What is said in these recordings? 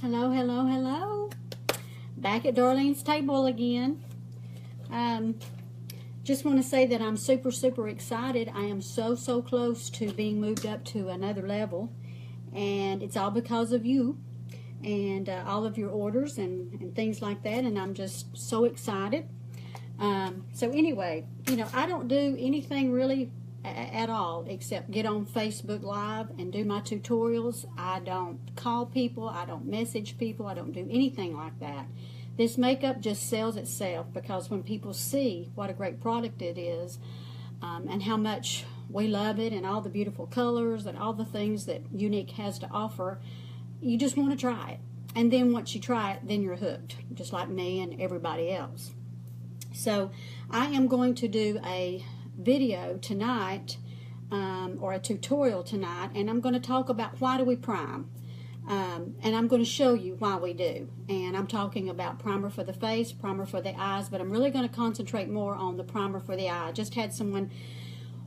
Hello, hello, hello. Back at Darlene's table again. Just want to say that I'm super, super excited. I am so, so close to being moved up to another level. And it's all because of you and all of your orders and things like that. And I'm just so excited. So anyway, I don't do anything really at all except get on Facebook Live and do my tutorials. I don't call people, I don't message people, I don't do anything like that. This makeup just sells itself because when people see what a great product it is and how much we love it and all the beautiful colors and all the things that Unique has to offer, you just want to try it. And then once you try it, then you're hooked, just like me and everybody else. So I am going to do a video tonight or a tutorial tonight, and I'm going to talk about why do we prime, and I'm going to show you why we do. And I'm talking about primer for the face, primer for the eyes, but I'm really going to concentrate more on the primer for the eye. I just had someone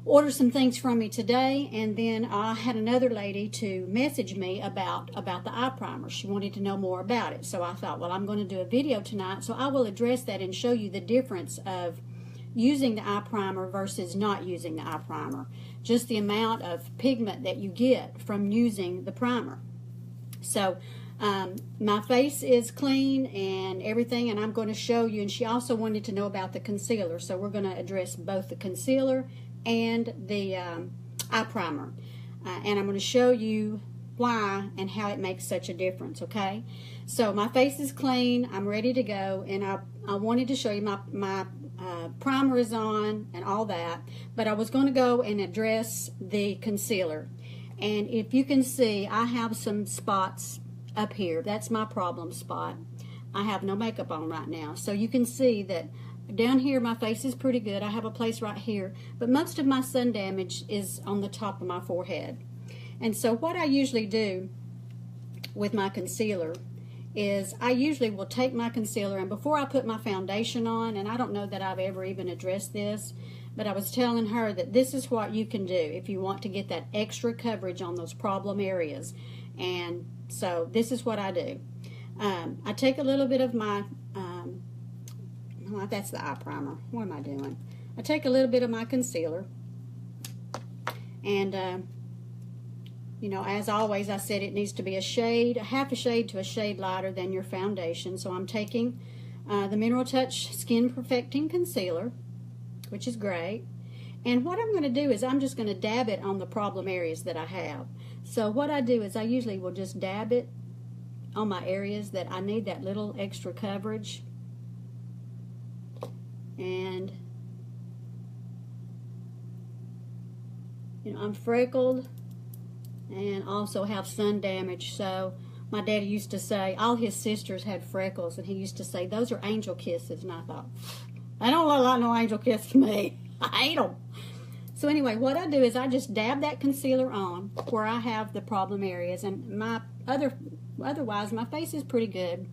order some things from me today, and then I had another lady to message me about the eye primer. She wanted to know more about it, so I thought, well, I'm going to do a video tonight, so I will address that and show you the difference of using the eye primer versus not using the eye primer. Just the amount of pigment that you get from using the primer. So my face is clean and everything, and I'm going to show you. And she also wanted to know about the concealer, so we're going to address both the concealer and the eye primer. And I'm going to show you why and how it makes such a difference, okay? So my face is clean, I'm ready to go, and I wanted to show you my primer is on and all that, but I was going to go and address the concealer. And if you can see, I have some spots up here. That's my problem spot. I have no makeup on right now, so you can see that down here my face is pretty good. I have a place right here, but most of my sun damage is on the top of my forehead. And so what I usually do with my concealer is I usually will take my concealer, and before I put my foundation on, and I don't know that I've ever even addressed this, but I was telling her that this is what you can do if you want to get that extra coverage on those problem areas. And so this is what I do. I take a little bit of my, well, that's the eye primer. What am I doing? I take a little bit of my concealer, and as always, I said it needs to be a half a shade to a shade lighter than your foundation. So I'm taking the Mineral Touch Skin Perfecting Concealer, which is great. And what I'm going to do is I'm just going to dab it on the problem areas that I have. So what I do is I usually will just dab it on my areas that I need that little extra coverage. And, I'm freckled and also have sun damage. So my daddy used to say all his sisters had freckles, and he used to say those are angel kisses. And I thought, I don't look like no angel kiss to me. I hate them. So anyway, what I do is I just dab that concealer on where I have the problem areas, and otherwise my face is pretty good,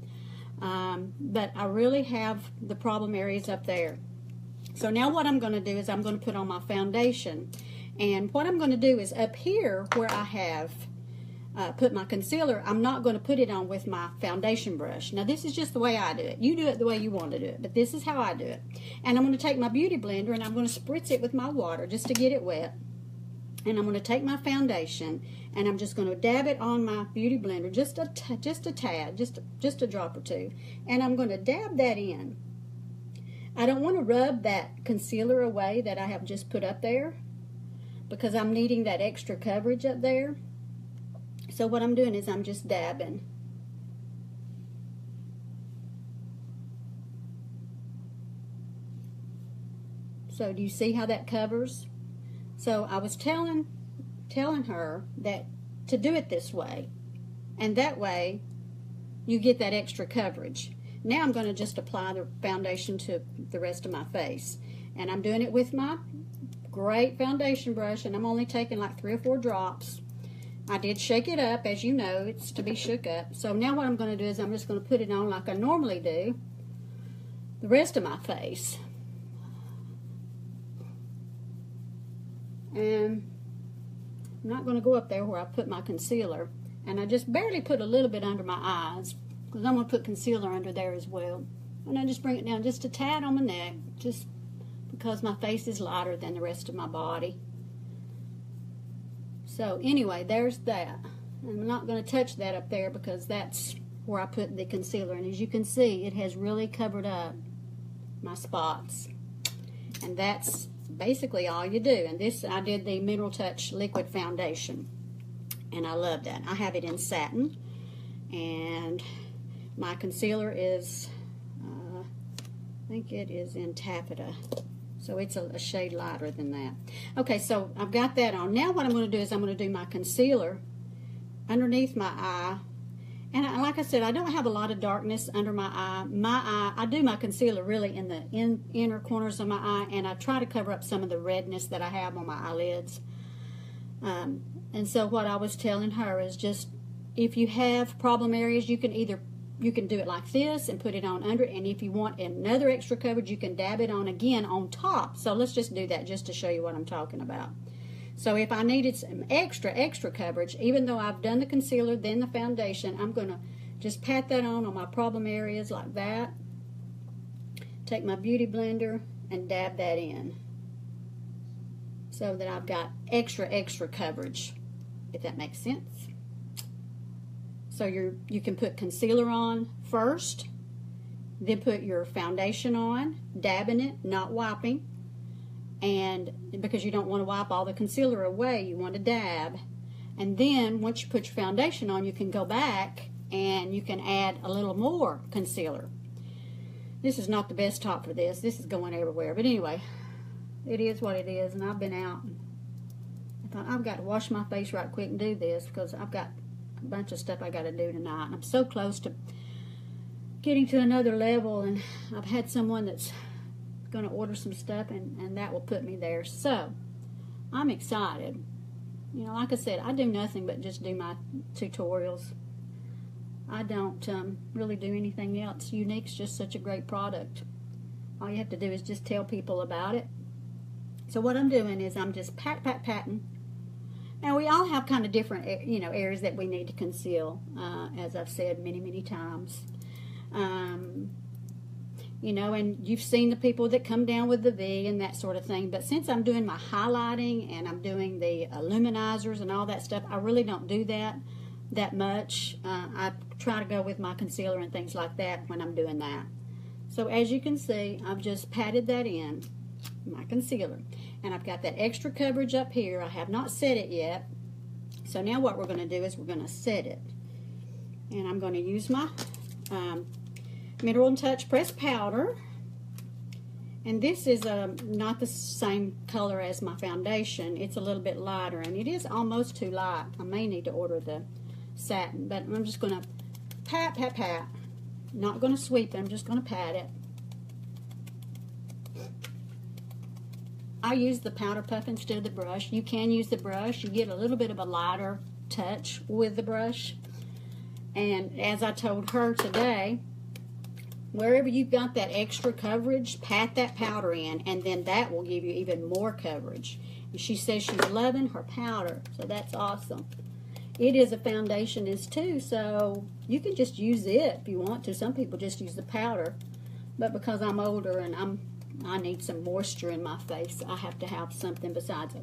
but I really have the problem areas up there. So now what I'm going to do is I'm going to put on my foundation. And what I'm going to do is up here where I have put my concealer, I'm not going to put it on with my foundation brush. Now this is just the way I do it. You do it the way you want to do it, but this is how I do it. And I'm going to take my beauty blender and I'm going to spritz it with my water just to get it wet. And I'm going to take my foundation and I'm just going to dab it on my beauty blender, just a tad, just a drop or two. And I'm going to dab that in. I don't want to rub that concealer away that I have just put up there, because I'm needing that extra coverage up there. So what I'm doing is I'm just dabbing. So do you see how that covers? So I was telling her that to do it this way, and that way you get that extra coverage. Now I'm going to just apply the foundation to the rest of my face, and I'm doing it with my great foundation brush, and I'm only taking like 3 or 4 drops. I did shake it up, as you know, it's to be shook up. So now what I'm going to do is I'm just going to put it on like I normally do the rest of my face. And I'm not going to go up there where I put my concealer. And I just barely put a little bit under my eyes because I'm going to put concealer under there as well. And I just bring it down just a tad on my neck, just because my face is lighter than the rest of my body. So anyway, there's that. I'm not going to touch that up there because that's where I put the concealer. And as you can see, it has really covered up my spots. And that's basically all you do. And this, I did the Mineral Touch Liquid Foundation. And I love that. I have it in satin. And my concealer is, I think it is in taffeta. So it's a shade lighter than that. Okay, so I've got that on. Now what I'm going to do is I'm going to do my concealer underneath my eye. And like I said, I don't have a lot of darkness under my eye. I do my concealer really in the inner corners of my eye, and I try to cover up some of the redness that I have on my eyelids. And so what I was telling her is just, if you have problem areas, you can do it like this and put it on under, and if you want another extra coverage, you can dab it on again on top. So let's just do that just to show you what I'm talking about. So if I needed some extra coverage, even though I've done the concealer, then the foundation, I'm going to just pat that on my problem areas like that. Take my beauty blender and dab that in so that I've got extra coverage, if that makes sense. So you can put concealer on first, then put your foundation on, dabbing it, not wiping. And because you don't want to wipe all the concealer away, you want to dab. And then once you put your foundation on, you can go back and you can add a little more concealer. This is not the best top for this. This is going everywhere. But anyway, it is what it is. And I've been out. I thought, I've got to wash my face right quick and do this because I've got a bunch of stuff I got to do tonight. And I'm so close to getting to another level. And I've had someone that's going to order some stuff, and that will put me there. So I'm excited. You know, like I said, I do nothing but just do my tutorials. I don't really do anything else. Unique's just such a great product. All you have to do is just tell people about it. So what I'm doing is I'm just patting. Now we all have kind of different, you know, areas that we need to conceal, as I've said many times. You know, and you've seen the people that come down with the V and that sort of thing. But since I'm doing my highlighting and I'm doing the luminizers and all that stuff, I really don't do that much. I try to go with my concealer and things like that when I'm doing that. So as you can see, I've just patted that in, my concealer. And I've got that extra coverage up here. I have not set it yet. So now what we're going to do is we're going to set it. And I'm going to use my Mineral Touch Pressed Powder, and this is not the same color as my foundation. It's a little bit lighter, and it is almost too light. I may need to order the satin, but I'm just going to pat. Not going to sweep it, I'm just going to pat it. I use the powder puff instead of the brush. You can use the brush. You get a little bit of a lighter touch with the brush. And as I told her today, wherever you've got that extra coverage, pat that powder in, and then that will give you even more coverage. And she says she's loving her powder, so that's awesome. It is a foundation too, so you can just use it if you want to. Some people just use the powder, but because I'm older and I need some moisture in my face, I have to have something besides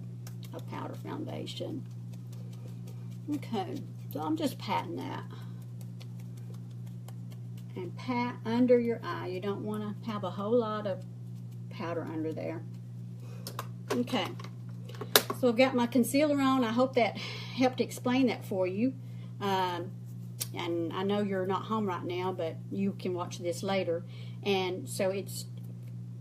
a powder foundation. Okay, so I'm just patting that. And pat under your eye. You don't want to have a whole lot of powder under there. Okay, so I've got my concealer on. I hope that helped explain that for you. And I know you're not home right now, but you can watch this later. And so it's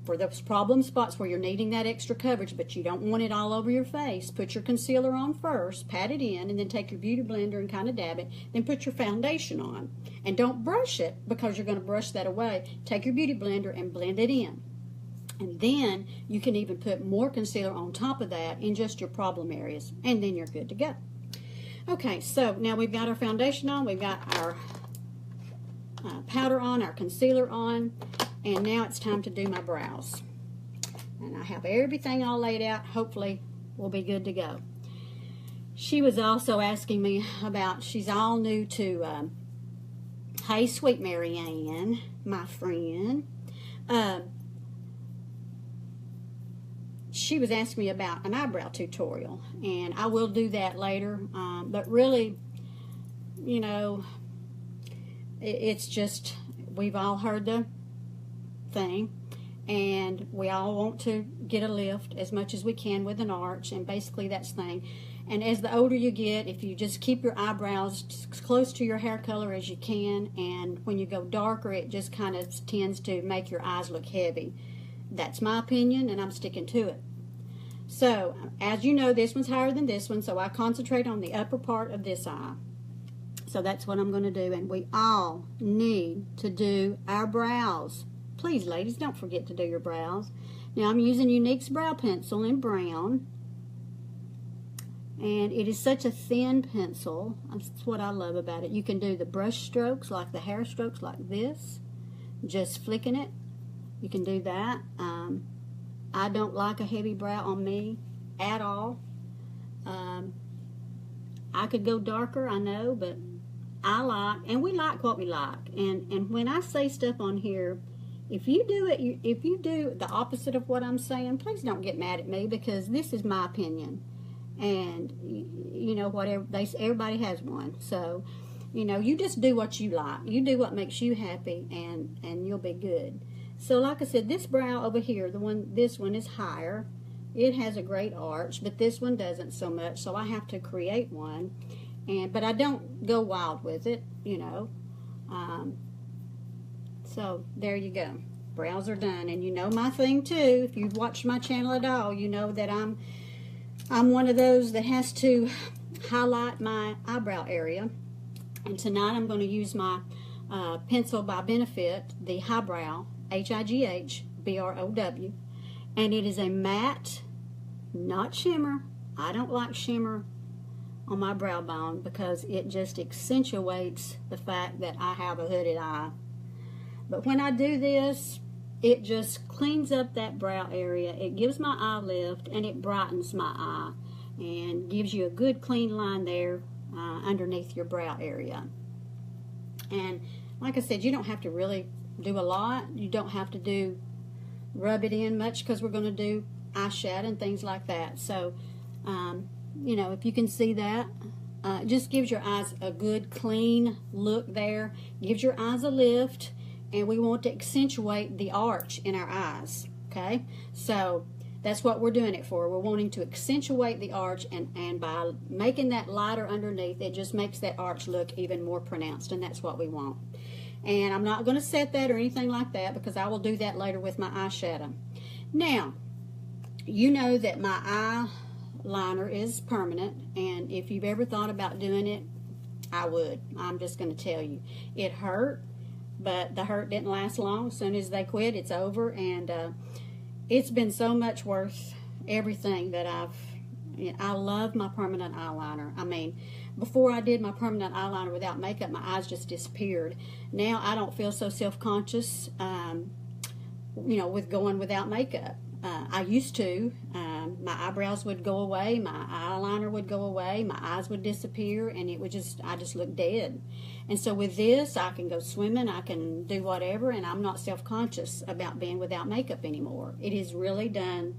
for those problem spots where you're needing that extra coverage, but you don't want it all over your face. Put your concealer on first, pat it in, and then take your beauty blender and kind of dab it. Then put your foundation on. And don't brush it because you're going to brush that away. Take your beauty blender and blend it in. And then you can even put more concealer on top of that in just your problem areas. And then you're good to go. Okay, so now we've got our foundation on. We've got our powder on, our concealer on. And now it's time to do my brows. And I have everything all laid out. Hopefully we'll be good to go. She was also asking me about, she's all new to, hey, Sweet Mary Ann, my friend. She was asking me about an eyebrow tutorial, and I will do that later. But really, you know, it's just, we've all heard the thing, and we all want to get a lift as much as we can with an arch, and basically that's the thing. And as the older you get, if you just keep your eyebrows as close to your hair color as you can, and when you go darker, it just kind of tends to make your eyes look heavy. That's my opinion, and I'm sticking to it. So, as you know, this one's higher than this one, so I concentrate on the upper part of this eye. So that's what I'm going to do, and we all need to do our brows. Please, ladies, don't forget to do your brows. Now, I'm using Unique's brow pencil in brown, and it is such a thin pencil. That's what I love about it. You can do the brush strokes, like the hair strokes like this, just flicking it. You can do that. I don't like a heavy brow on me at all. I could go darker, I know, but I like, and we like what we like. And when I say stuff on here, if you do the opposite of what I'm saying, please don't get mad at me, because this is my opinion. And you know, whatever everybody has one. So, you know, you just do what you like. You do what makes you happy, and you'll be good. So, like I said, this brow over here, this one is higher. It has a great arch, but this one doesn't so much. So I have to create one, but I don't go wild with it, you know. So there you go. Brows are done, and you know my thing too. If you've watched my channel at all, you know that I'm one of those that has to highlight my eyebrow area. And tonight I'm going to use my pencil by Benefit, the Highbrow, H-I-G-H-B-R-O-W, and it is a matte, not shimmer. I don't like shimmer on my brow bone because it just accentuates the fact that I have a hooded eye. But when I do this, it just cleans up that brow area. It gives my eye lift, and it brightens my eye and gives you a good clean line there underneath your brow area. And like I said, you don't have to really do a lot. You don't have to rub it in much, because we're going to do eyeshadow and things like that. So, you know, if you can see that, it just gives your eyes a good clean look there. Gives your eyes a lift, and we want to accentuate the arch in our eyes, okay? So that's what we're doing it for. We're wanting to accentuate the arch, and by making that lighter underneath, it just makes that arch look even more pronounced, and that's what we want. And I'm not going to set that or anything like that, because I will do that later with my eyeshadow. Now, you know that my eyeliner is permanent, and if you've ever thought about doing it, I would. I'm just going to tell you. It hurt, but the hurt didn't last long. As soon as they quit, it's over, and it's been so much worth everything that I love my permanent eyeliner. I mean, before I did my permanent eyeliner without makeup, my eyes just disappeared. Now I don't feel so self-conscious, you know, with going without makeup. I used to. My eyebrows would go away, my eyeliner would go away, my eyes would disappear, and it would just, I just looked dead. And so with this, I can go swimming, I can do whatever, and I'm not self-conscious about being without makeup anymore. It has really done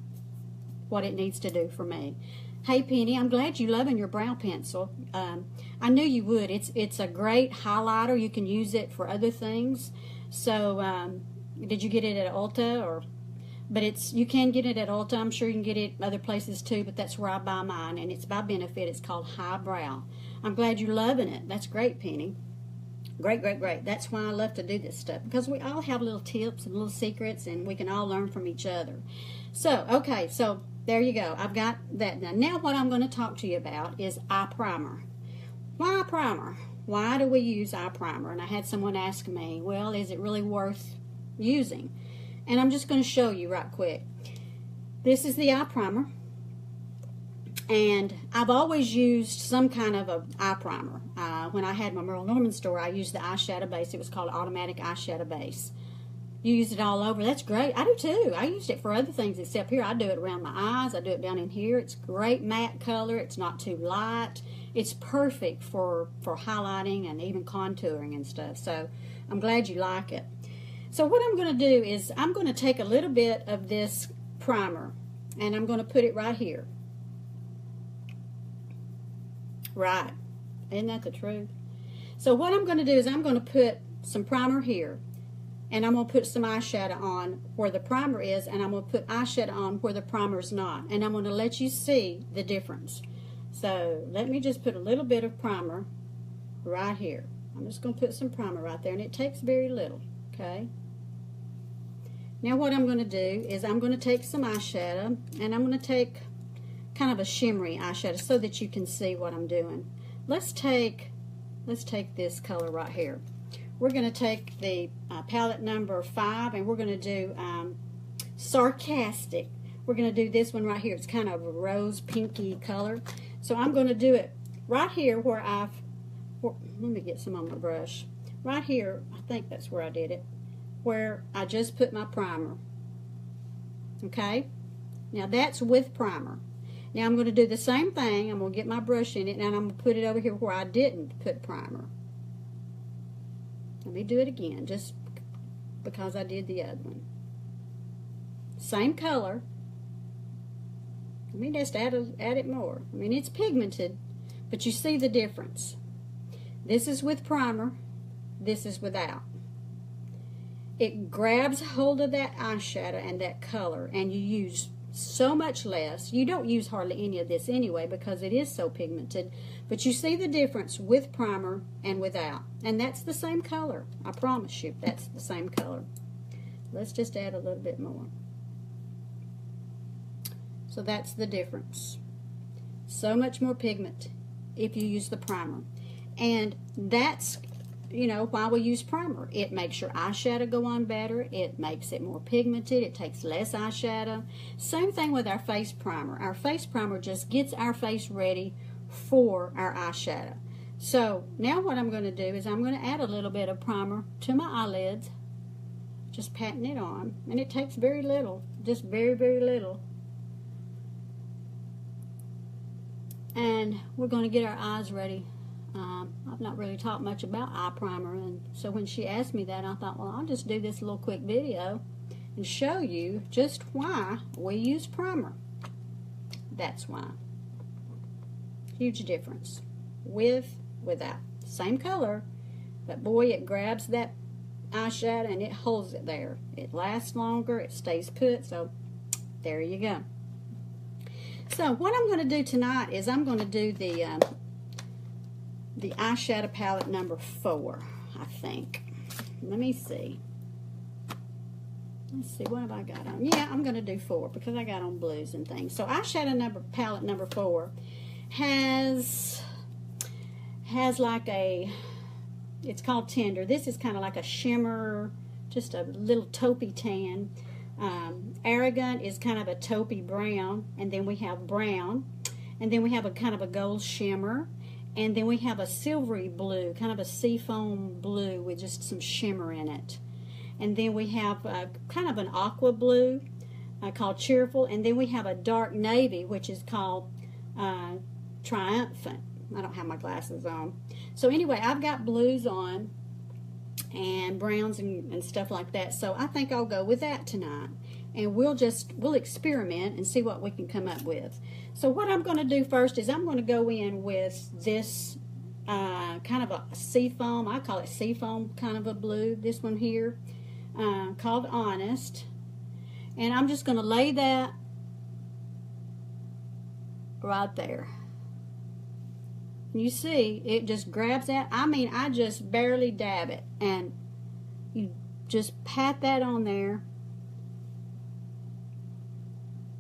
what it needs to do for me. Hey Penny, I'm glad you're loving your brow pencil. I knew you would. It's a great highlighter. You can use it for other things. So did you get it at Ulta? But you can get it at Ulta. I'm sure you can get it other places too, but that's where I buy mine, and it's by Benefit. It's called Highbrow. I'm glad you're loving it. That's great, Penny. Great, great, great. That's why I love to do this stuff, because we all have little tips and little secrets, and we can all learn from each other. So, okay, so there you go. I've got that done. Now what I'm going to talk to you about is eye primer. Why primer? Why do we use eye primer? And I had someone ask me, well, is it really worth using? And I'm just going to show you right quick. This is the eye primer. And I've always used some kind of an eye primer. When I had my Merle Norman store, I used the eyeshadow base. It was called Automatic Eyeshadow Base. You use it all over. That's great. I do too. I used it for other things except here. I do it around my eyes. I do it down in here. It's great matte color. It's not too light. It's perfect for highlighting and even contouring and stuff. So I'm glad you like it. So what I'm going to do is I'm going to take a little bit of this primer and I'm going to put it right here. Right. Isn't that the truth? So what I'm going to do is I'm going to put some primer here. And I'm going to put some eyeshadow on where the primer is, and I'm going to put eyeshadow on where the primer is not. And I'm going to let you see the difference. So let me just put a little bit of primer right here. I'm just going to put some primer right there, and it takes very little, okay? Now what I'm going to do is I'm going to take some eyeshadow, and I'm going to take kind of a shimmery eyeshadow so that you can see what I'm doing. Let's take this color right here. We're going to take the palette number 5 and we're going to do Sarcastic. We're going to do this one right here. It's kind of a rose pinky color. So I'm going to do it right here where let me get some on my brush. Right here, I think that's where I did it, where I just put my primer. Okay? Now that's with primer. Now I'm going to do the same thing. I'm going to get my brush in it and I'm going to put it over here where I didn't put primer. Let me do it again, just because I did the other one. Same color. Let me just add it more. I mean, it's pigmented, but you see the difference. This is with primer. This is without. It grabs hold of that eyeshadow and that color, and you use so much less. You don't use hardly any of this anyway because it is so pigmented, but you see the difference with primer and without, and that's the same color. I promise you that's the same color. Let's just add a little bit more. So that's the difference. So much more pigment if you use the primer, and that's, you know, why we use primer. It makes your eyeshadow go on better. It makes it more pigmented. It takes less eyeshadow. Same thing with our face primer. Our face primer just gets our face ready for our eyeshadow. So now what I'm going to do is I'm going to add a little bit of primer to my eyelids. Just patting it on. And it takes very little. Just very, very little. And we're going to get our eyes ready. I've not really talked much about eye primer, and so when she asked me that, I thought, well, I'll just do this little quick video and show you just why we use primer. That's why. Huge difference. With, without. Same color, but boy, it grabs that eyeshadow and it holds it there. It lasts longer, it stays put, so there you go. So what I'm going to do tonight is I'm going to do the eyeshadow palette number 4, I think. Let me see. Let's see, what have I got on? Yeah, I'm going to do 4 because I got on blues and things. So eyeshadow palette number 4 has like a, it's called Tender. This is kind of like a shimmer, just a little taupey tan. Arrogant is kind of a taupey brown, and then we have brown, and then we have a kind of a gold shimmer. And then we have a silvery blue, kind of a seafoam blue with just some shimmer in it. And then we have kind of an aqua blue called Cheerful. And then we have a dark navy, which is called Triumphant. I don't have my glasses on. So anyway, I've got blues on and browns and stuff like that. So I think I'll go with that tonight. And we'll experiment and see what we can come up with. So what I'm going to do first is I'm going to go in with this kind of a seafoam, I call it seafoam kind of a blue, this one here, called Honest. And I'm just going to lay that right there. You see, it just grabs that. I mean, I just barely dab it. And you just pat that on there.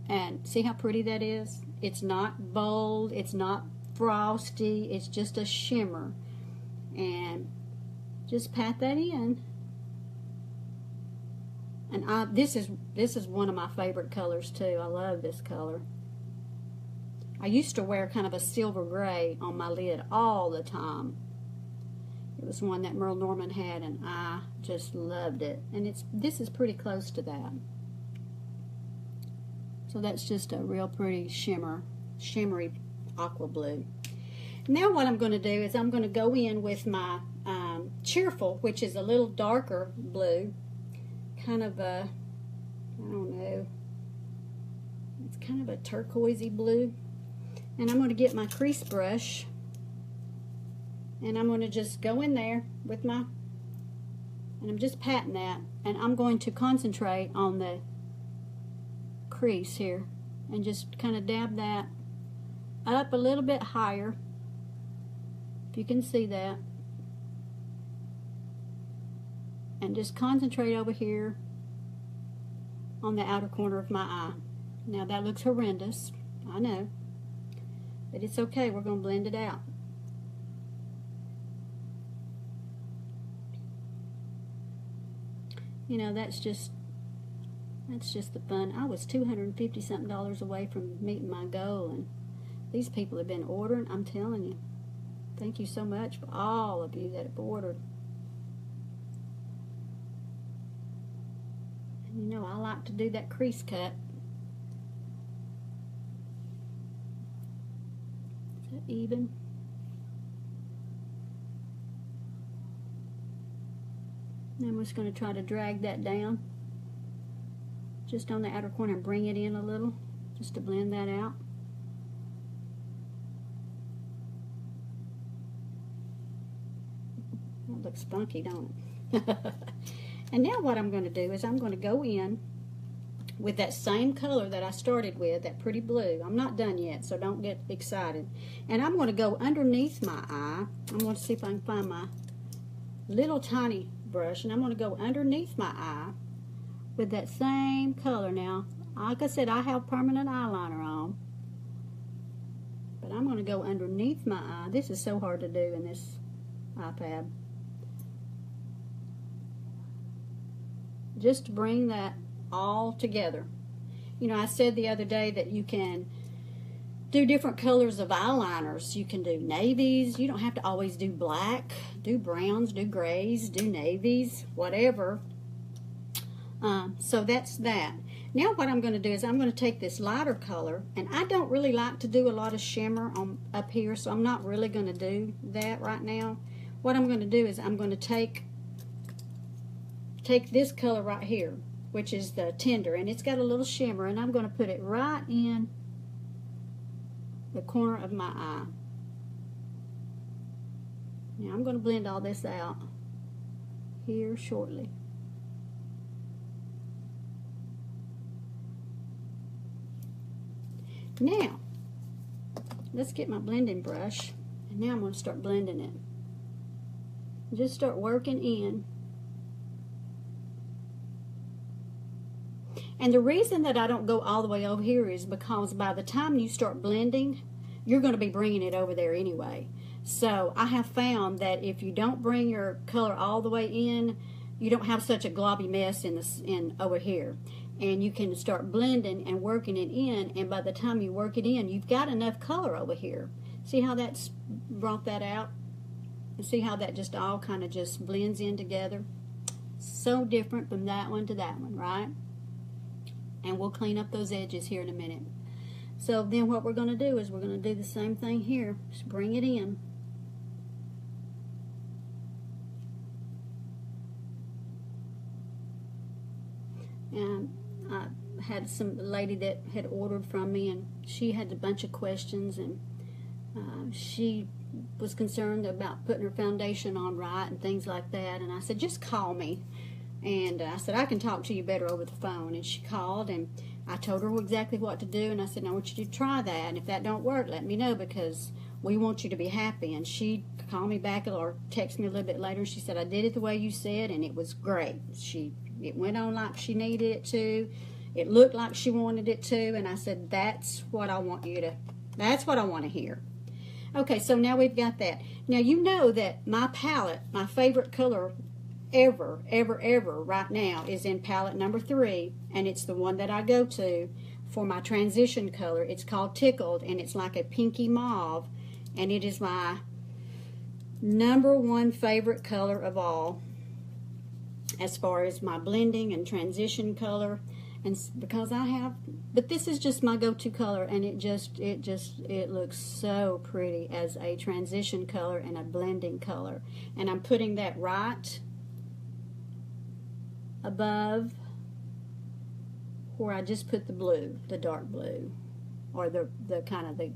And see how pretty that is? It's not bold, it's not frosty, it's just a shimmer. And just pat that in. And this is one of my favorite colors too. I love this color. I used to wear kind of a silver gray on my lid all the time. It was one that Merle Norman had, and I just loved it. And this is pretty close to that. So that's just a real pretty shimmery aqua blue. Now what I'm going to do is I'm going to go in with my Cheerful, which is a little darker blue, kind of a, I don't know, it's kind of a turquoisey blue. And I'm going to get my crease brush, and I'm going to just go in there with my, and I'm just patting that, and I'm going to concentrate on the crease here and just kind of dab that up a little bit higher, if you can see that, and just concentrate over here on the outer corner of my eye. Now that looks horrendous, I know, but it's okay, we're going to blend it out. You know, that's just the fun. I was $250 something away from meeting my goal, and these people have been ordering. I'm telling you, thank you so much for all of you that have ordered. And you know, I like to do that crease cut. Is that even? And I'm just going to try to drag that down just on the outer corner and bring it in a little, just to blend that out. That looks funky, don't it? And now what I'm going to do is I'm going to go in with that same color that I started with, that pretty blue. I'm not done yet, so don't get excited. And I'm going to go underneath my eye. I'm going to see if I can find my little tiny brush, and I'm going to go underneath my eye with that same color. Now, like I said, I have permanent eyeliner on, but I'm going to go underneath my eye. This is so hard to do in this iPad. Just to bring that all together. You know, I said the other day that you can do different colors of eyeliners. You can do navies. You don't have to always do black. Do browns, do grays, do navies, whatever. So that's that. Now what I'm going to do is I'm going to take this lighter color, and I don't really like to do a lot of shimmer up here, so I'm not really going to do that right now. What I'm going to do is I'm going to take this color right here, which is the Tender, and it's got a little shimmer, and I'm going to put it right in the corner of my eye. Now I'm going to blend all this out here shortly. Now, let's get my blending brush, and now I'm going to start blending it. Just start working in. And the reason that I don't go all the way over here is because by the time you start blending, you're going to be bringing it over there anyway. So I have found that if you don't bring your color all the way in, you don't have such a globby mess in over here. And you can start blending and working it in, and by the time you work it in, you've got enough color over here. See how that's brought that out? And see how that just all kind of just blends in together? So different from that one to that one, right? And we'll clean up those edges here in a minute. So then what we're going to do is we're going to do the same thing here. Just bring it in. And I had some lady that had ordered from me, and she had a bunch of questions, and she was concerned about putting her foundation on right and things like that. And I said, just call me. And I said, I can talk to you better over the phone. And she called, and I told her exactly what to do. And I said, I want you to try that. And if that don't work, let me know, because we want you to be happy. And she called me back or texted me a little bit later. And she said, I did it the way you said, and it was great. It went on like she needed it to. It looked like she wanted it to. And I said, that's what I want to hear. Okay, so now we've got that. Now you know that my palette, my favorite color ever right now is in palette number 3, and it's the one that I go to for my transition color. It's called Tickled, and it's like a pinky mauve, and it is my #1 favorite color of all as far as my blending and transition color, and because but this is just my go-to color, and it looks so pretty as a transition color and a blending color. And I'm putting that right above where I just put the blue, the dark blue, or the kind of the,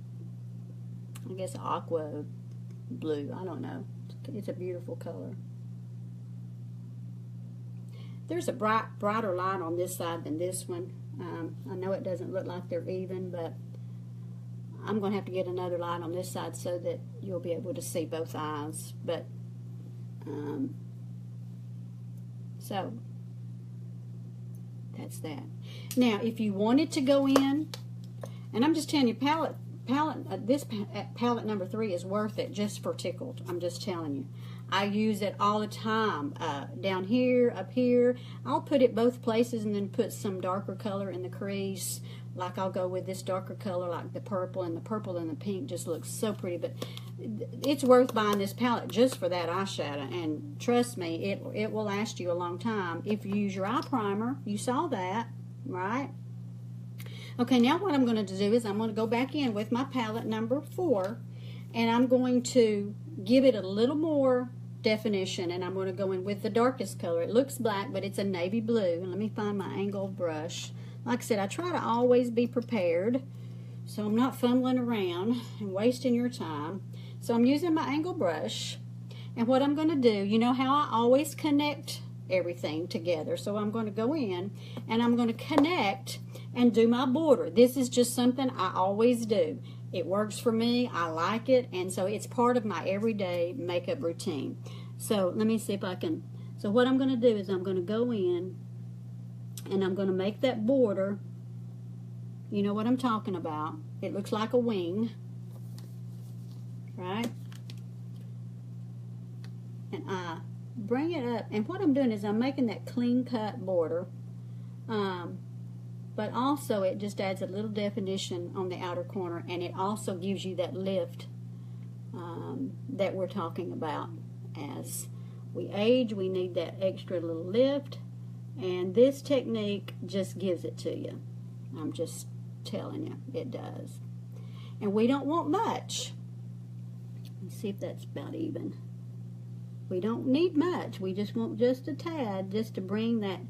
I guess, aqua blue. I don't know. It's a beautiful color. There's a brighter light on this side than this one. I know it doesn't look like they're even, but I'm going to have to get another light on this side so that you'll be able to see both eyes. But so that's that. Now, if you wanted to go in, and I'm just telling you, this palette #3 is worth it just for Tickled. I'm just telling you. I use it all the time, down here, up here. I'll put it both places and then put some darker color in the crease. Like I'll go with this darker color, like the purple and the pink just looks so pretty. But it's worth buying this palette just for that eyeshadow. And trust me, it will last you a long time if you use your eye primer. You saw that, right? Okay, now what I'm going to do is I'm going to go back in with my palette #4, and I'm going to give it a little more definition, and I'm going to go in with the darkest color. It looks black, but it's a navy blue. And let me find my angled brush. Like I said, I try to always be prepared, so I'm not fumbling around and wasting your time. So I'm using my angled brush, and what I'm going to do, you know how I always connect everything together. So I'm going to go in, and I'm going to connect and do my border. This is just something I always do. It works for me. I like it, and so it's part of my everyday makeup routine. So let me see if I can. So what I'm going to do is I'm going to go in, and I'm going to make that border. You know what I'm talking about. It looks like a wing, right? And I bring it up, and what I'm doing is I'm making that clean cut border. But also it just adds a little definition on the outer corner, and it also gives you that lift that we're talking about. As we age, we need that extra little lift, and this technique just gives it to you. I'm just telling you, it does. And we don't want much. Let's see if that's about even. We don't need much. We just want just a tad, just to bring that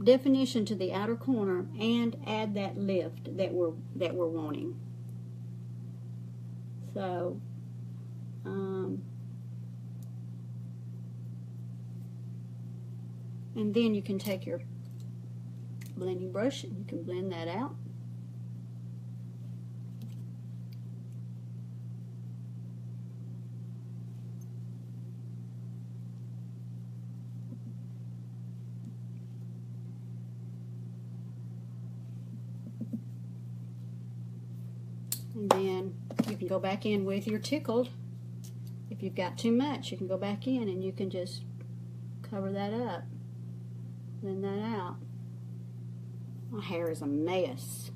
definition to the outer corner and add that lift that we're wanting. So and then you can take your blending brush and you can blend that out. And then you can go back in with your Tickled. If you've got too much, you can go back in and you can just cover that up. Blend that out. My hair is a mess.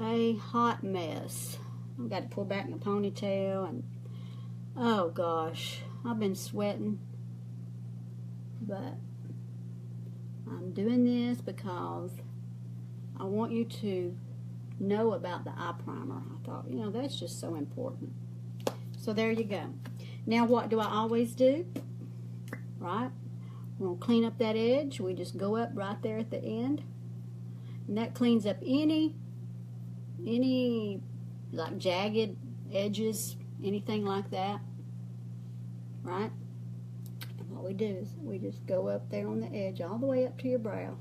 A hot mess. I've got to pull back my ponytail, and oh gosh, I've been sweating. But I'm doing this because I want you to know about the eye primer. I thought, you know, that's just so important. So there you go. Now what do I always do? Right? We're going to clean up that edge. We just go up right there at the end. And that cleans up any like jagged edges, anything like that. Right? And what we do is we just go up there on the edge all the way up to your brow.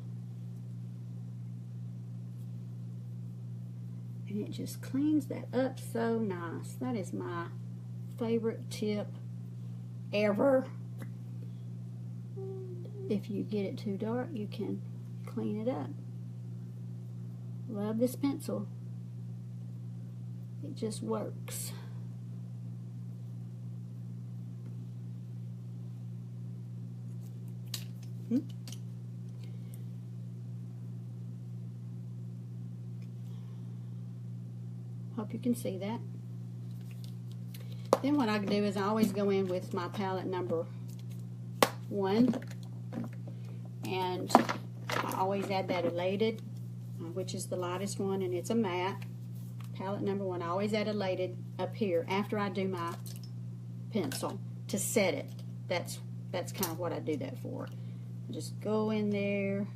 And it just cleans that up so nice. That is my favorite tip ever. If you get it too dark, you can clean it up. Love this pencil. It just works. Hope you can see that. Then what I do is I always go in with my palette number 1, and I always add that elated, which is the lightest one, and it's a matte. Palette number 1, I always add elated up here after I do my pencil to set it. That's kind of what I do that for. I just go in there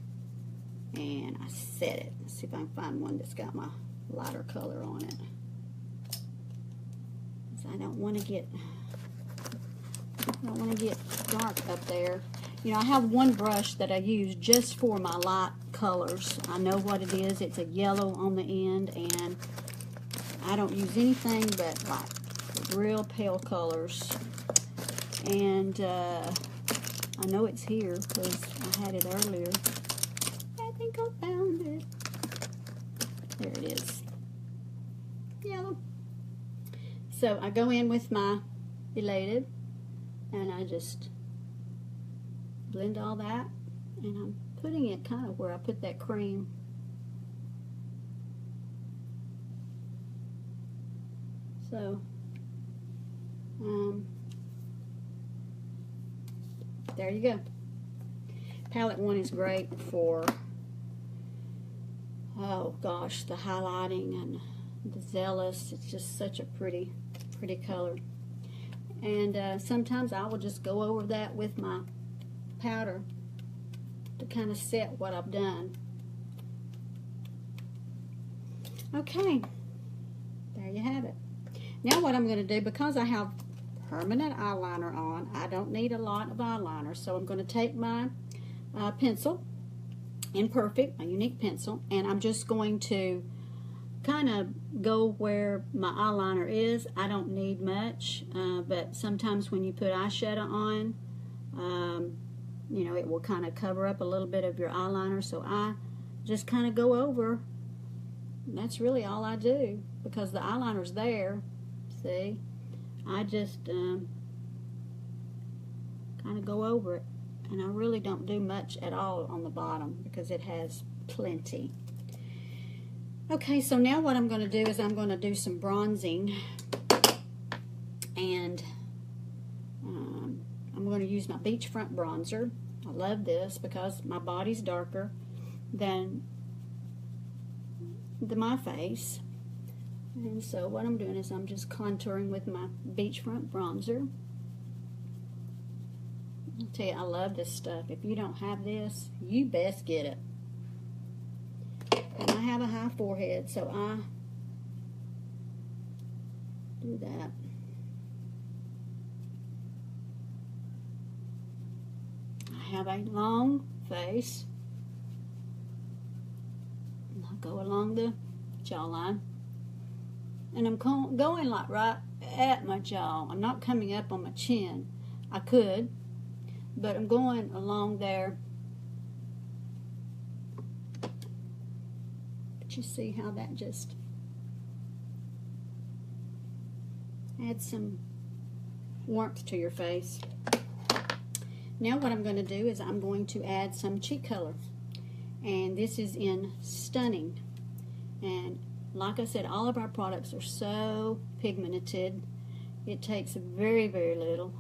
and I set it. Let's see if I can find one that's got my lighter color on it. I don't want to get dark up there. You know, I have one brush that I use just for my light colors. I know what it is. It's a yellow on the end, and I don't use anything but like real pale colors. And I know it's here because I had it earlier. I think I found it. There it is. Yellow. So I go in with my elated, and I just blend all that, and I'm putting it kind of where I put that cream. So there you go. Palette 1 is great for, oh gosh, the highlighting and the zealous. It's just such a pretty color. And sometimes I will just go over that with my powder to kind of set what I've done. Okay, there you have it. Now what I'm going to do, because I have permanent eyeliner on, I don't need a lot of eyeliner, so I'm going to take my pencil, Imperfect, my unique pencil, and I'm just going to kind of go where my eyeliner is. I don't need much, but sometimes when you put eyeshadow on, you know, it will kind of cover up a little bit of your eyeliner, so I just kind of go over. That's really all I do, because the eyeliner's there. See, I just kind of go over it, and I really don't do much at all on the bottom because it has plenty. Okay, so now what I'm going to do is I'm going to do some bronzing, and I'm going to use my beachfront bronzer. I love this because my body's darker than my face. And so what I'm doing is I'm just contouring with my beachfront bronzer. I'll tell you, I love this stuff. If you don't have this, you best get it. And I have a high forehead, so I do that. I have a long face. And I'll go along the jawline. And I'm going like right at my jaw. I'm not coming up on my chin. I could, but I'm going along there. But you see how that just adds some warmth to your face. Now what I'm going to do is I'm going to add some cheek color. And this is in Stunning. And like I said, all of our products are so pigmented. It takes very, very little.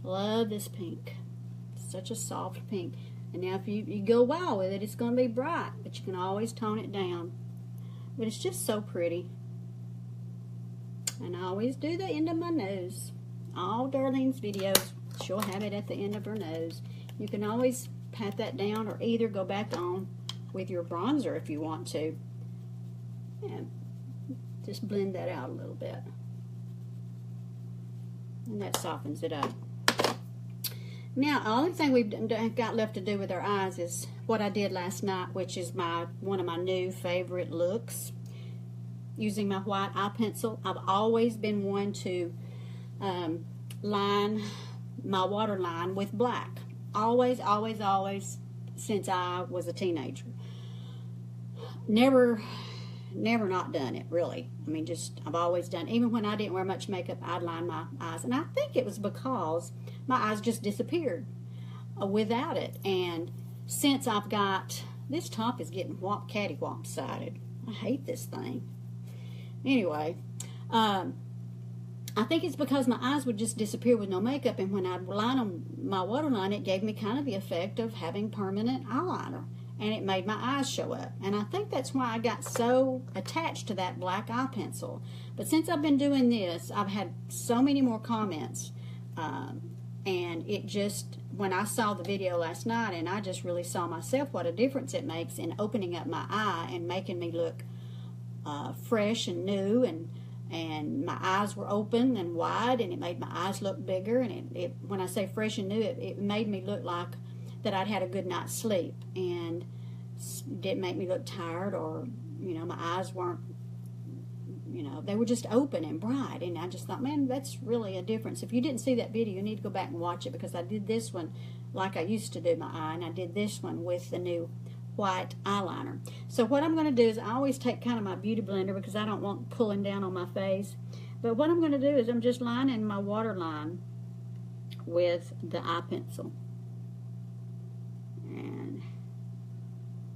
Love this pink. It's such a soft pink. And now if you go wild with it, it's going to be bright, but you can always tone it down. But it's just so pretty. And I always do the end of my nose. All Darlene's videos, she'll have it at the end of her nose. You can always pat that down or either go back on with your bronzer if you want to, and just blend that out a little bit, and that softens it up. Now the only thing we've got left to do with our eyes is what I did last night, which is one of my new favorite looks, using my white eye pencil. I've always been one to line my waterline with black, always since I was a teenager. Never not done it, really. I mean, I've always done it. Even when I didn't wear much makeup, I'd line my eyes. And I think it was because my eyes just disappeared without it. And since I've got, this top is getting catty-wop-sided. I hate this thing. Anyway, I think it's because my eyes would just disappear with no makeup, and when I'd line on my waterline, it gave me kind of the effect of having permanent eyeliner, and it made my eyes show up. And I think that's why I got so attached to that black eye pencil. But since I've been doing this, I've had so many more comments, and it just, when I saw the video last night, and I just really saw myself what a difference it makes in opening up my eye and making me look fresh and new, and my eyes were open and wide, and it made my eyes look bigger. And it when I say fresh and new, it made me look like that I'd had a good night's sleep, and didn't make me look tired, or, you know, my eyes weren't, you know, they were just open and bright. And I just thought, man, that's really a difference. If you didn't see that video, you need to go back and watch it, because I did this one like I used to do my eye, and I did this one with the new white eyeliner. So what I'm going to do is, I always take kind of my beauty blender because I don't want pulling down on my face. But what I'm going to do is, I'm just lining my waterline with the eye pencil, and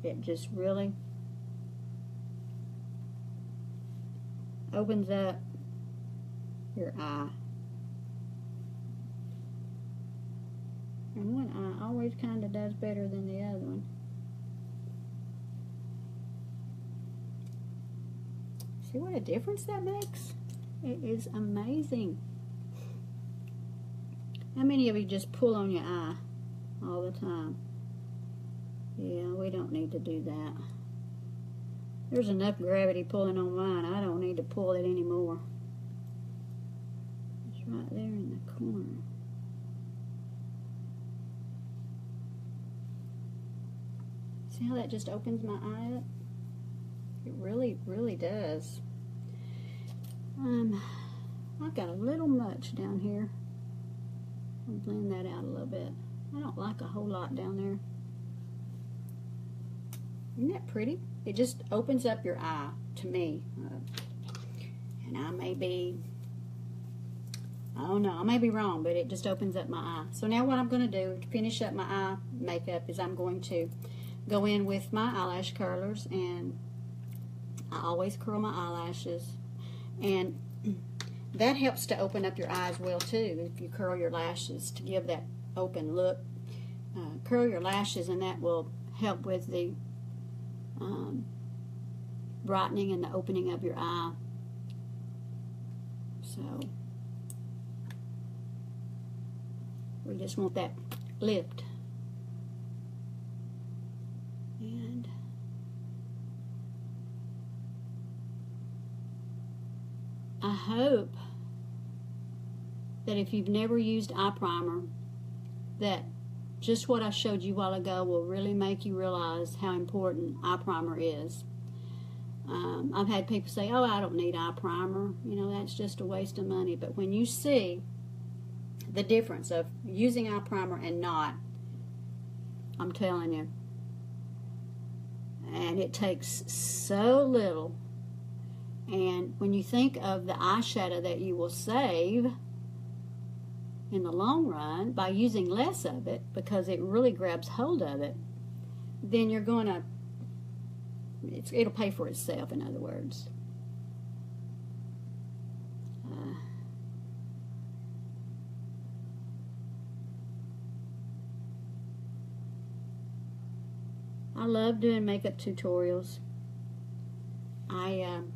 it just really opens up your eye. And one eye always kind of does better than the other one. See what a difference that makes? It is amazing. How many of you just pull on your eye all the time? Yeah, we don't need to do that. There's enough gravity pulling on mine. I don't need to pull it anymore. It's right there in the corner. See how that just opens my eye up? It really, really does. I've got a little much down here. I'll blend that out a little bit. I don't like a whole lot down there. Isn't that pretty? It just opens up your eye, to me. And I may be, I don't know, I may be wrong, but it just opens up my eye. So now what I'm going to do to finish up my eye makeup is, I'm going to go in with my eyelash curlers, and I always curl my eyelashes, and that helps to open up your eyes well too, if you curl your lashes to give that open look. Curl your lashes, and that will help with the brightening and the opening of your eye. So we just want that lift. And I hope that if you've never used eye primer, that just what I showed you a while ago will really make you realize how important eye primer is. I've had people say, oh, I don't need eye primer, you know, that's just a waste of money. But when you see the difference of using eye primer and not, I'm telling you, and it takes so little. And when you think of the eyeshadow that you will save in the long run by using less of it, because it really grabs hold of it, then you're going to, it'll pay for itself, in other words. I love doing makeup tutorials.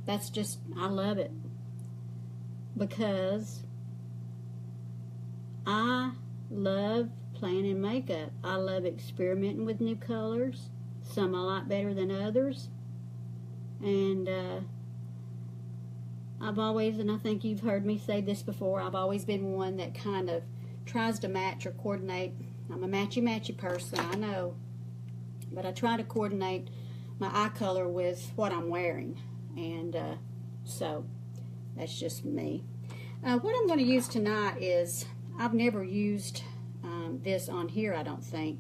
That's just, I love it, because I love playing in makeup. I love experimenting with new colors. Some I like better than others. And I've always, and I think you've heard me say this before, I've always been one that kind of tries to match or coordinate. I'm a matchy-matchy person, I know. But I try to coordinate my eye color with what I'm wearing. And so that's just me. What I'm going to use tonight is, I've never used this on here, I don't think.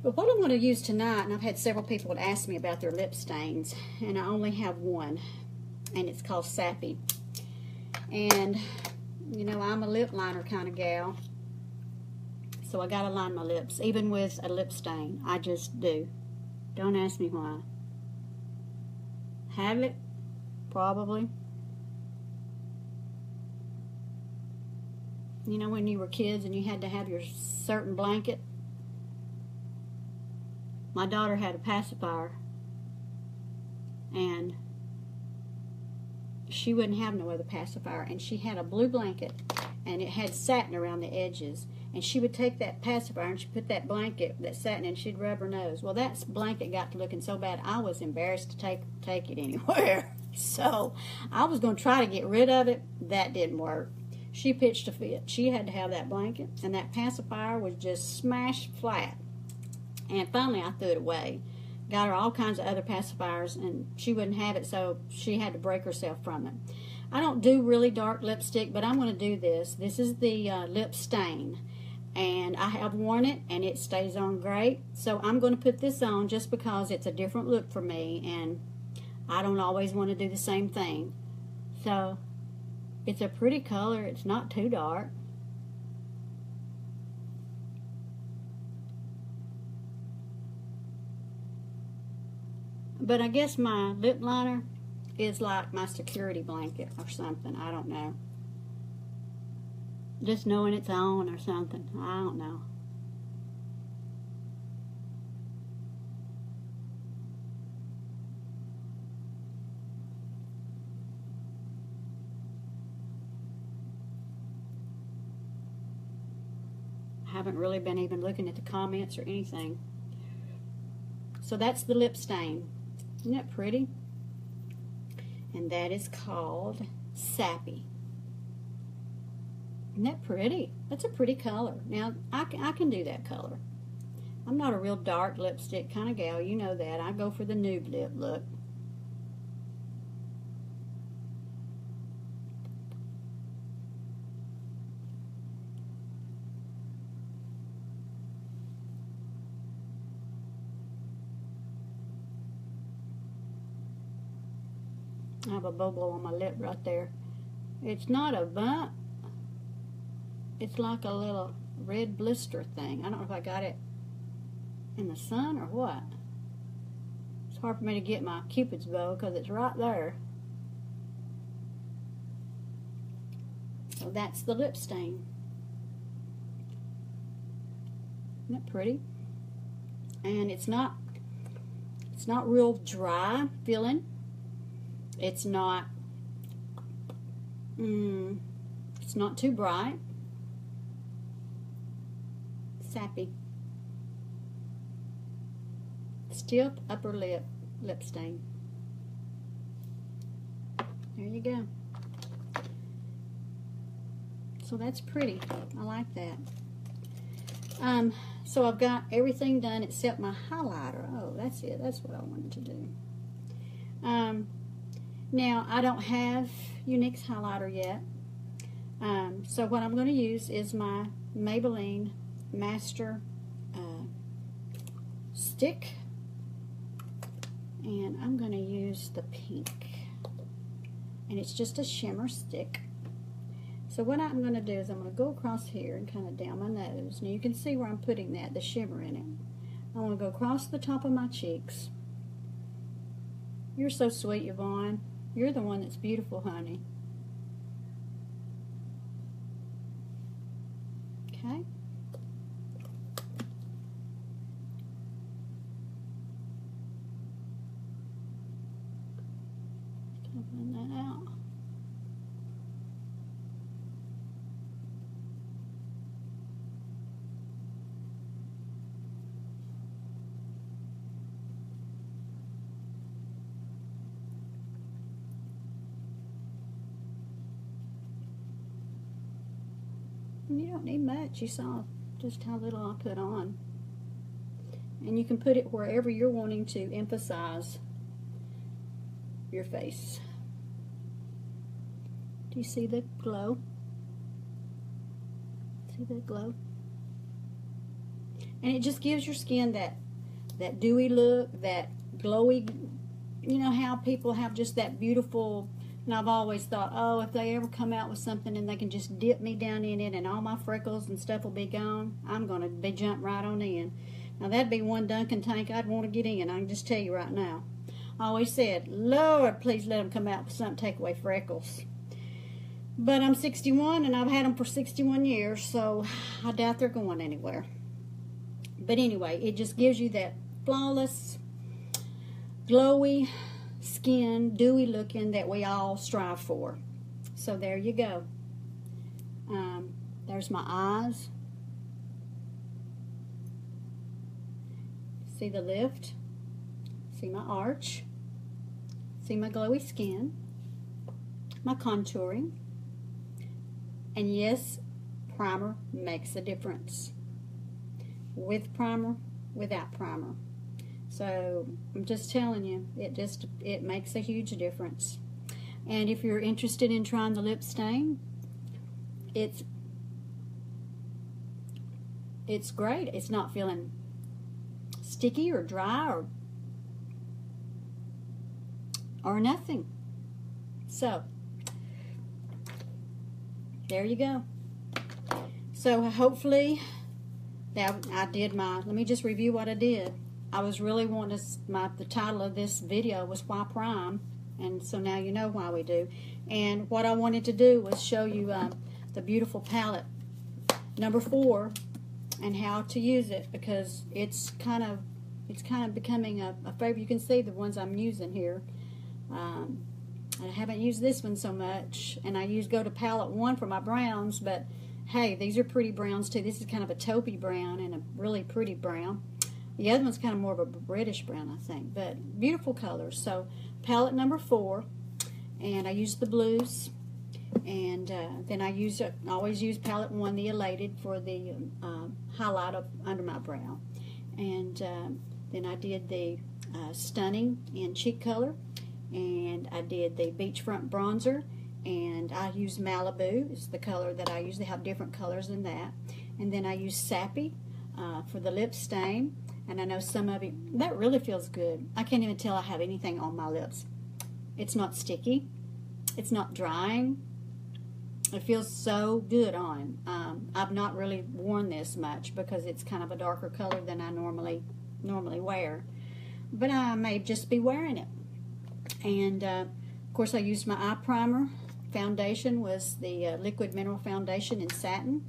But what I'm going to use tonight, and I've had several people that ask me about their lip stains, and I only have one, and it's called Sappy. And, you know, I'm a lip liner kind of gal, so I got to line my lips, even with a lip stain. I just do. Don't ask me why. have it? Probably. You know, when you were kids and you had to have your certain blanket? My daughter had a pacifier, and she wouldn't have no other pacifier, and she had a blue blanket, and it had satin around the edges, and she would take that pacifier and she'd put that blanket, that satin, and she'd rub her nose. Well, that blanket got to looking so bad, I was embarrassed to take it anywhere. So I was going to try to get rid of it. That didn't work. She pitched a fit. She had to have that blanket, and that pacifier was just smashed flat. And finally I threw it away. Got her all kinds of other pacifiers, and she wouldn't have it, so she had to break herself from it. I don't do really dark lipstick, but I'm going to do this. This is the lip stain, and I have worn it, and it stays on great. So I'm going to put this on just because it's a different look for me, and I don't always want to do the same thing. So it's a pretty color. It's not too dark. But I guess my lip liner is like my security blanket or something. I don't know. Just knowing it's on or something. I don't know. I haven't really been even looking at the comments or anything. So that's the lip stain. Isn't that pretty? And that is called Sappy. Isn't that pretty? That's a pretty color. Now, I can do that color. I'm not a real dark lipstick kind of gal. You know that. I go for the nude lip look. I have a bubble on my lip right there. It's not a bump. It's like a little red blister thing. I don't know if I got it in the sun or what. It's hard for me to get my Cupid's bow because it's right there. So that's the lip stain. Isn't that pretty? And it's not real dry feeling. It's not too bright. Sappy. Stiff upper lip stain. There you go. So that's pretty. I like that. So I've got everything done except my highlighter. Oh, that's it. That's what I wanted to do. Now, I don't have Unique's highlighter yet. So what I'm going to use is my Maybelline Master stick. And I'm going to use the pink. And it's just a shimmer stick. So what I'm going to do is I'm going to go across here and kind of down my nose. Now you can see where I'm putting that, the shimmer in it. I want to go across the top of my cheeks. You're so sweet, Yvonne. You're the one that's beautiful, honey. Okay. Blend that out. You don't need much. You saw just how little I put on. And you can put it wherever you're wanting to emphasize your face. Do you see the glow? See that glow? And it just gives your skin that dewy look, that glowy, you know how people have just that beautiful. And I've always thought, oh, if they ever come out with something and they can just dip me down in it and all my freckles and stuff will be gone, I'm going to be jump right on in. Now, that'd be one Dunkin' tank I'd want to get in, I can just tell you right now. I always said, Lord, please let them come out with something to take away freckles. But I'm 61 and I've had them for 61 years, so I doubt they're going anywhere. But anyway, it just gives you that flawless, glowy skin, dewy looking that we all strive for. So there you go. There's my eyes. See the lift? See my arch? See my glowy skin? My contouring? And yes, primer makes a difference. With primer, without primer. So I'm just telling you, it makes a huge difference. And if you're interested in trying the lip stain, it's great. It's not feeling sticky or dry or nothing. So there you go. So hopefully that I did let me just review what I did. I was really wanting the title of this video was Why Prime, and so now you know why we do. And what I wanted to do was show you the beautiful palette number 4 and how to use it, because it's kind of becoming a favorite. You can see the ones I'm using here. I haven't used this one so much, and I go to palette 1 for my browns, but hey, these are pretty browns too. This is kind of a taupey brown and a really pretty brown. The other one's kind of more of a reddish brown, I think, but beautiful colors. So palette number 4, and I use the blues, and then I always use palette 1, the Elated, for the highlight under my brow, and then I did the Stunning in cheek color, and I did the Beachfront bronzer, and I use Malibu. It's the color that I use. They have different colors than that. And then I use Sappy for the lip stain. And I know some of you, that really feels good. I can't even tell I have anything on my lips. It's not sticky. It's not drying. It feels so good on. I've not really worn this much because it's kind of a darker color than I normally wear. But I may just be wearing it. And of course I used my eye primer. Foundation was the Liquid Mineral Foundation in Satin,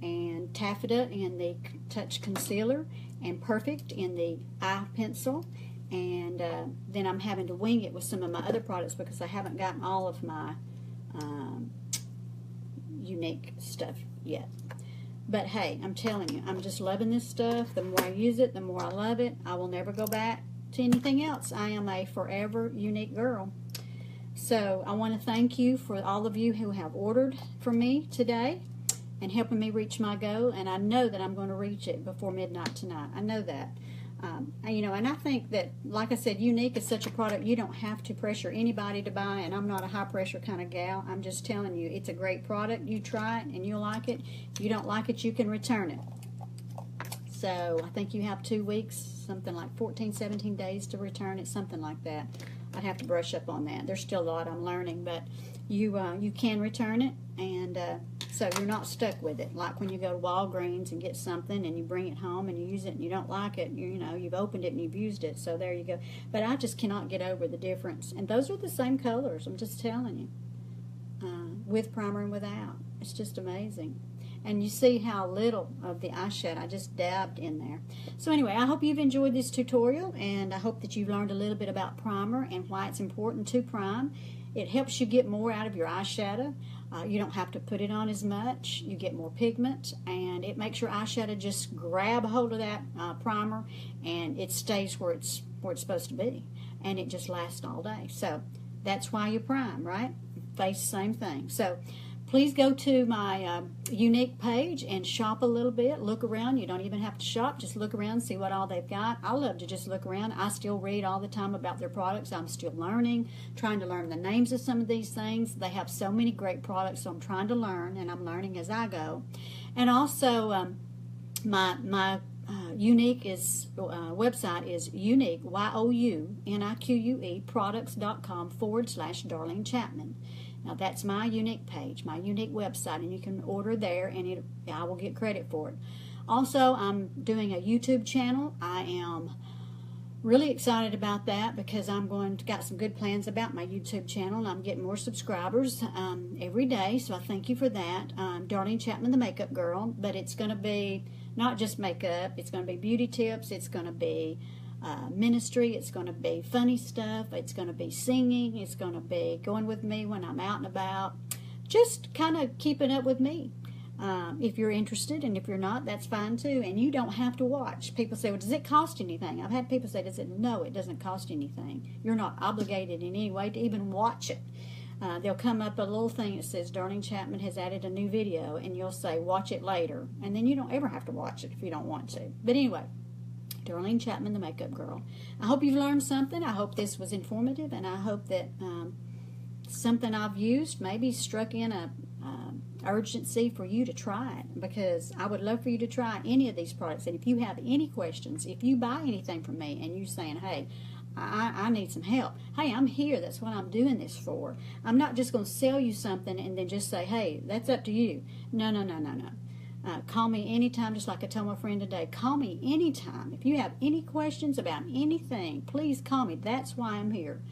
and Taffeta in the Touch Concealer, and Perfect in the Eye Pencil. And then I'm having to wing it with some of my other products because I haven't gotten all of my unique stuff yet. But hey, I'm telling you, I'm just loving this stuff. The more I use it, the more I love it. I will never go back to anything else. I am a forever unique girl. So I want to thank you for all of you who have ordered from me today and helping me reach my goal. And I know that I'm going to reach it before midnight tonight. I know that. You know, and I think that, like I said, Unique is such a product you don't have to pressure anybody to buy, and I'm not a high pressure kind of gal. I'm just telling you, it's a great product. You try it and you'll like it. If you don't like it, you can return it. So I think you have 2 weeks, something like 14, 17 days to return it, something like that. I'd have to brush up on that. There's still a lot I'm learning, but you can return it, and so you're not stuck with it. Like when you go to Walgreens and get something and you bring it home and you use it and you don't like it, you know, you've opened it and you've used it, so there you go. But I just cannot get over the difference. And those are the same colors, I'm just telling you, with primer and without. It's just amazing. And you see how little of the eyeshadow I just dabbed in there. So anyway, I hope you've enjoyed this tutorial, and I hope that you've learned a little bit about primer and why it's important to prime. It helps you get more out of your eyeshadow. You don't have to put it on as much. You get more pigment, and it makes your eyeshadow just grab hold of that primer, and it stays where it's supposed to be, and it just lasts all day. So that's why you prime, right? Face, same thing. So please go to my Unique page and shop a little bit. Look around. You don't even have to shop. Just look around, see what all they've got. I love to just look around. I still read all the time about their products. I'm still learning, trying to learn the names of some of these things. They have so many great products, so I'm trying to learn, and I'm learning as I go. And also, my Unique website is Unique, YOUNIQUE, products.com/Darlene Chapman. Now that's my Unique page, my Unique website, and you can order there, and I will get credit for it. Also, I'm doing a YouTube channel. I am really excited about that because got some good plans about my YouTube channel, and I'm getting more subscribers every day, so I thank you for that. Darlene Chapman, the makeup girl, but it's going to be not just makeup, it's going to be beauty tips, it's going to be ministry, it's going to be funny stuff, it's going to be singing, it's going to be going with me when I'm out and about, just kind of keeping up with me. If you're interested, and if you're not, that's fine too. And you don't have to watch. People say, well, does it cost anything? I've had people say, no, it doesn't cost anything. You're not obligated in any way to even watch it. They'll come up a little thing that says, Darlene Chapman has added a new video, and you'll say, watch it later. And then you don't ever have to watch it if you don't want to. But anyway, Darlene Chapman, the makeup girl. I hope you've learned something. I hope this was informative, and I hope that something I've used maybe struck in a urgency for you to try it, because I would love for you to try any of these products. And if you have any questions, if you buy anything from me and you're saying, hey, I need some help, hey, I'm here, that's what I'm doing this for. I'm not just going to sell you something and then just say, hey, that's up to you. No. Call me anytime, just like I told my friend today. Call me anytime. If you have any questions about anything, please call me. That's why I'm here.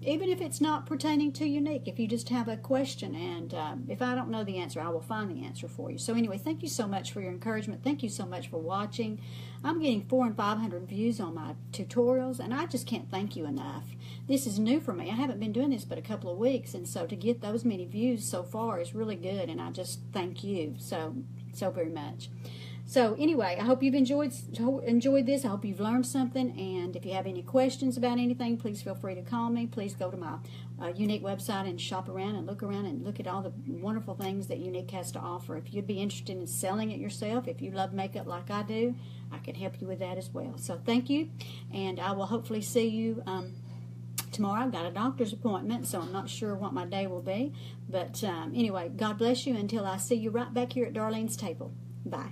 Even if it's not pertaining to Unique, if you just have a question, and if I don't know the answer, I will find the answer for you. So anyway, thank you so much for your encouragement. Thank you so much for watching. I'm getting 400 and 500 views on my tutorials, and I just can't thank you enough. This is new for me. I haven't been doing this but a couple of weeks, and so to get those many views so far is really good, and I just thank you so very much. So anyway, I hope you've enjoyed this. I hope you've learned something. And if you have any questions about anything, please feel free to call me. Please go to my Unique website and shop around and look at all the wonderful things that Unique has to offer. If you'd be interested in selling it yourself, if you love makeup like I do, I can help you with that as well. So thank you, and I will hopefully see you tomorrow. I've got a doctor's appointment, so I'm not sure what my day will be. But anyway, God bless you until I see you right back here at Darlene's table. Bye.